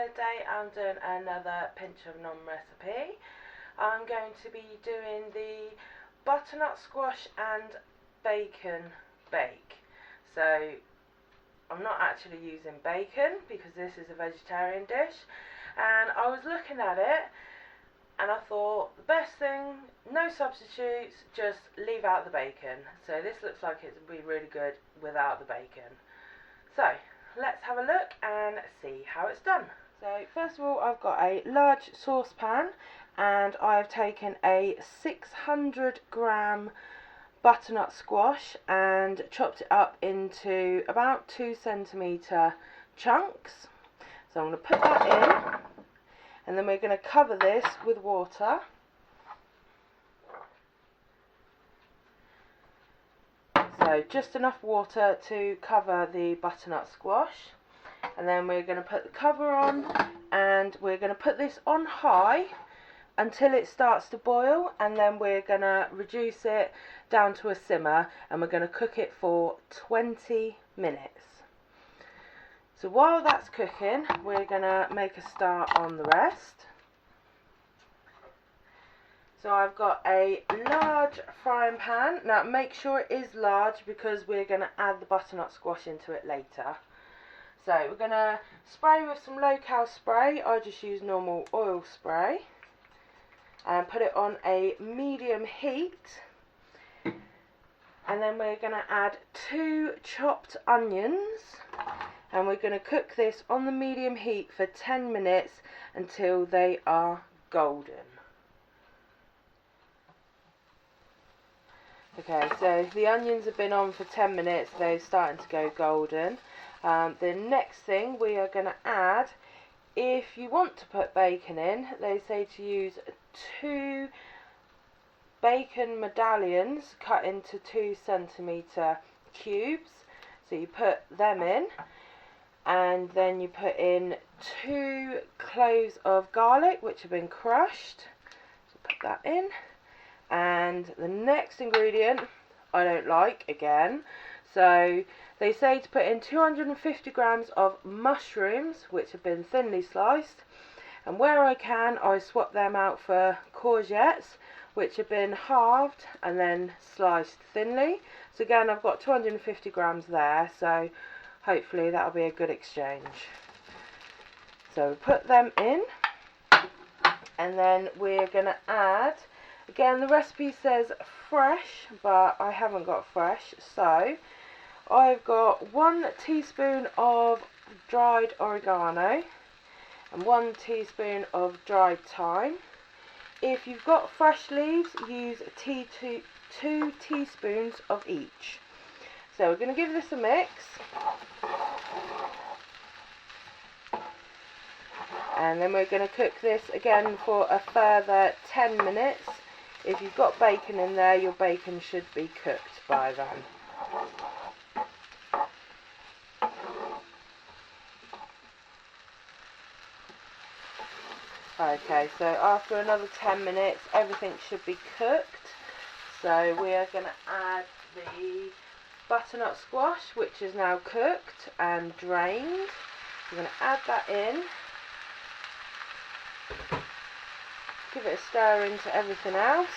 today I'm doing another pinch of nom recipe. I'm going to be doing the butternut squash and bacon bake. So I'm not actually using bacon because this is a vegetarian dish, and I was looking at it and I thought the best thing, no substitutes, just leave out the bacon. So this looks like it would be really good without the bacon. So let's have a look and see how it's done. So first of all, I've got a large saucepan and I've taken a 600-gram butternut squash and chopped it up into about 2 centimetre chunks. So I'm going to put that in, and then we're going to cover this with water. So just enough water to cover the butternut squash, and then we're going to put the cover on and we're going to put this on high until it starts to boil, and then we're going to reduce it down to a simmer and we're going to cook it for 20 minutes. So while that's cooking, we're going to make a start on the rest. So I've got a large frying pan. Now make sure it is large because we're going to add the butternut squash into it later. So we're going to spray with some low-cal spray. I just use normal oil spray. And put it on a medium heat. And then we're going to add 2 chopped onions. And we're going to cook this on the medium heat for 10 minutes until they are golden. Okay, so the onions have been on for 10 minutes, they're starting to go golden. The next thing we are going to add, if you want to put bacon in, they say to use 2 bacon medallions cut into 2 centimetre cubes. So you put them in, and then you put in 2 cloves of garlic which have been crushed. So put that in. And the next ingredient I don't like again, so they say to put in 250 grams of mushrooms which have been thinly sliced, and where I can I swap them out for courgettes which have been halved and then sliced thinly. So again, I've got 250 grams there, so hopefully that'll be a good exchange. So put them in, and then we're going to add, again, the recipe says fresh, but I haven't got fresh, so I've got 1 teaspoon of dried oregano and 1 teaspoon of dried thyme. If you've got fresh leaves, use 2 teaspoons of each. So we're going to give this a mix. And then we're going to cook this again for a further 10 minutes. If you've got bacon in there, your bacon should be cooked by then. Okay, so after another 10 minutes, everything should be cooked. So we are going to add the butternut squash, which is now cooked and drained. We're going to add that in. Give it a stir into everything else.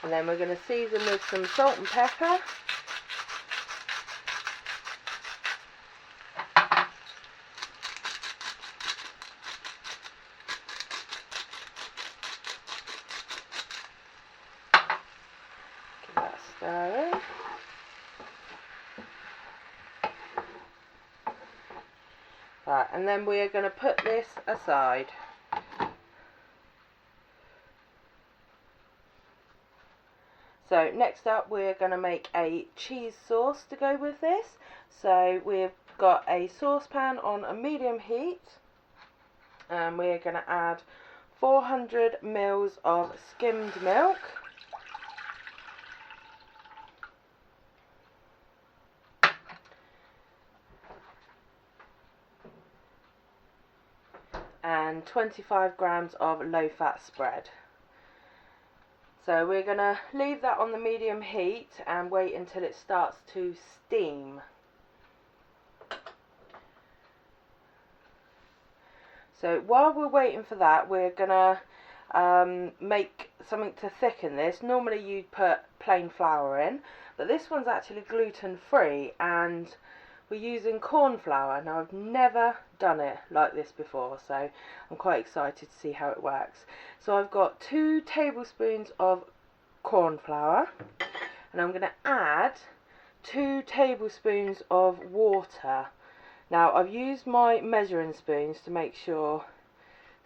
And then we're going to season with some salt and pepper. Give that a stir in. Right, and then we are going to put this aside. So next up, we're going to make a cheese sauce to go with this. So we've got a saucepan on a medium heat, and we're going to add 400 ml of skimmed milk. and 25 grams of low-fat spread. So we're going to leave that on the medium heat and wait until it starts to steam. So while we're waiting for that, we're going to make something to thicken this. Normally you'd put plain flour in, but this one's actually gluten free and we're using corn flour. Now I've never done it like this before, so I'm quite excited to see how it works. So I've got 2 tablespoons of corn flour and I'm going to add 2 tablespoons of water. Now I've used my measuring spoons to make sure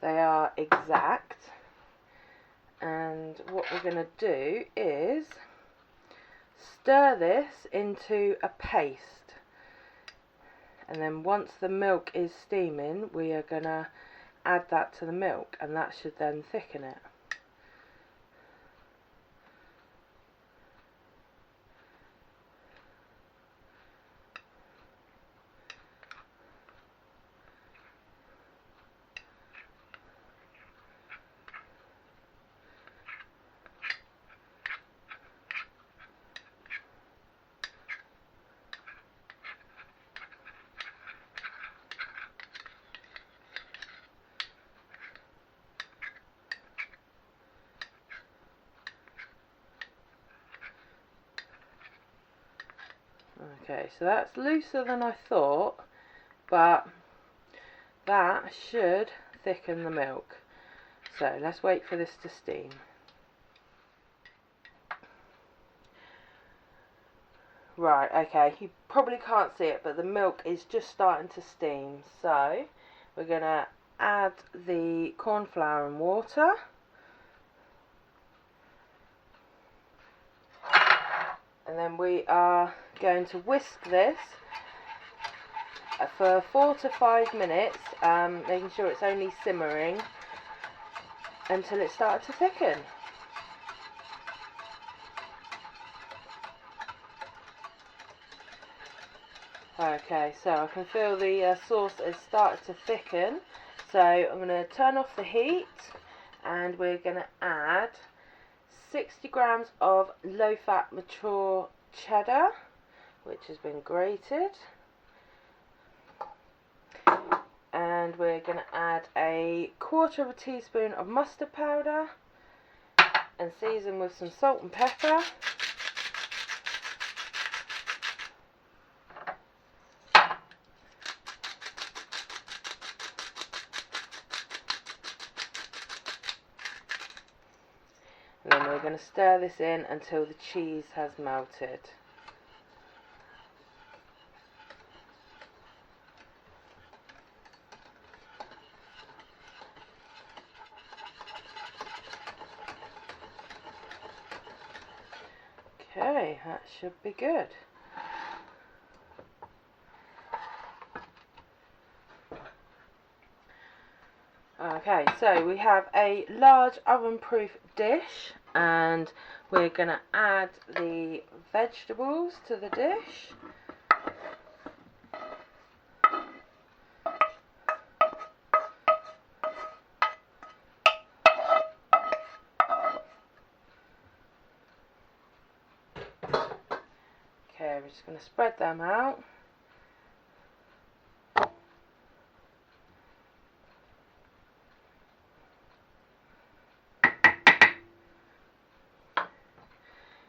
they are exact, and what we're going to do is stir this into a paste. And then once the milk is steaming, we are going to add that to the milk, and that should then thicken it. Okay, so that's looser than I thought, but that should thicken the milk. So let's wait for this to steam. Right, okay, you probably can't see it, but the milk is just starting to steam. So we're going to add the corn flour and water. And then we are going to whisk this for 4 to 5 minutes, making sure it's only simmering until it started to thicken. Okay, so I can feel the sauce has started to thicken, so I'm going to turn off the heat and we're going to add 60 grams of low-fat mature cheddar, which has been grated, and we're going to add a 1/4 teaspoon of mustard powder and season with some salt and pepper. And then we're going to stir this in until the cheese has melted. Okay, that should be good. Okay, so we have a large oven-proof dish and we're going to add the vegetables to the dish. Okay, we're just going to spread them out.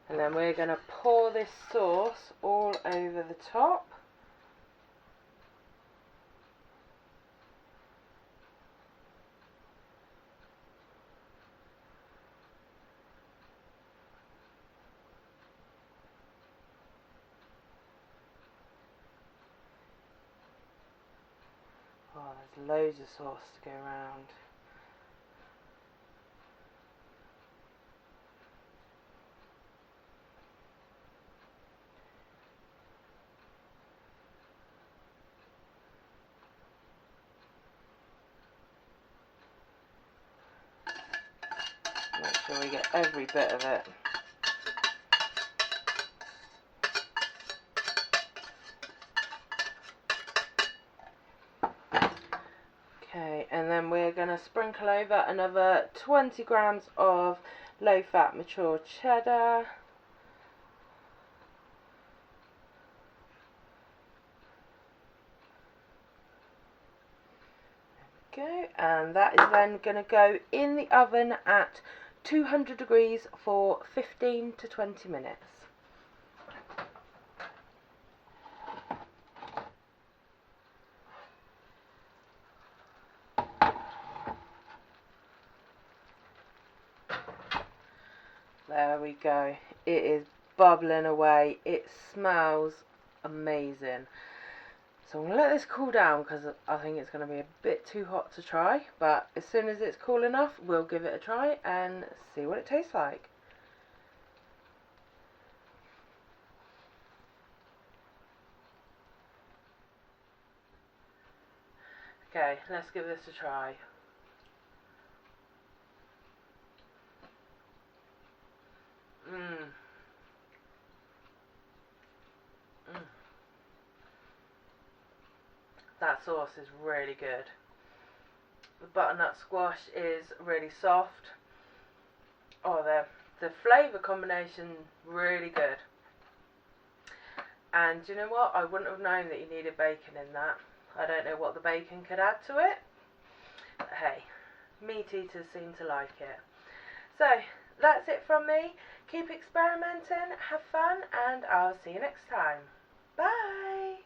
And then we're going to pour this sauce all over the top. Oh, there's loads of sauce to go around. Make sure we get every bit of it. Okay, and then we're going to sprinkle over another 20 grams of low-fat mature cheddar. Go, and that is then going to go in the oven at 200 degrees for 15 to 20 minutes. There we go. It is bubbling away. It smells amazing. So I'm going to let this cool down because I think it's going to be a bit too hot to try. But as soon as it's cool enough, we'll give it a try and see what it tastes like. Okay, let's give this a try. That sauce is really good. The butternut squash is really soft. Oh, the flavour combination really good. And do you know what? I wouldn't have known that you needed bacon in that. I don't know what the bacon could add to it. But hey, meat eaters seem to like it. So, that's it from me. Keep experimenting, have fun, and I'll see you next time. Bye!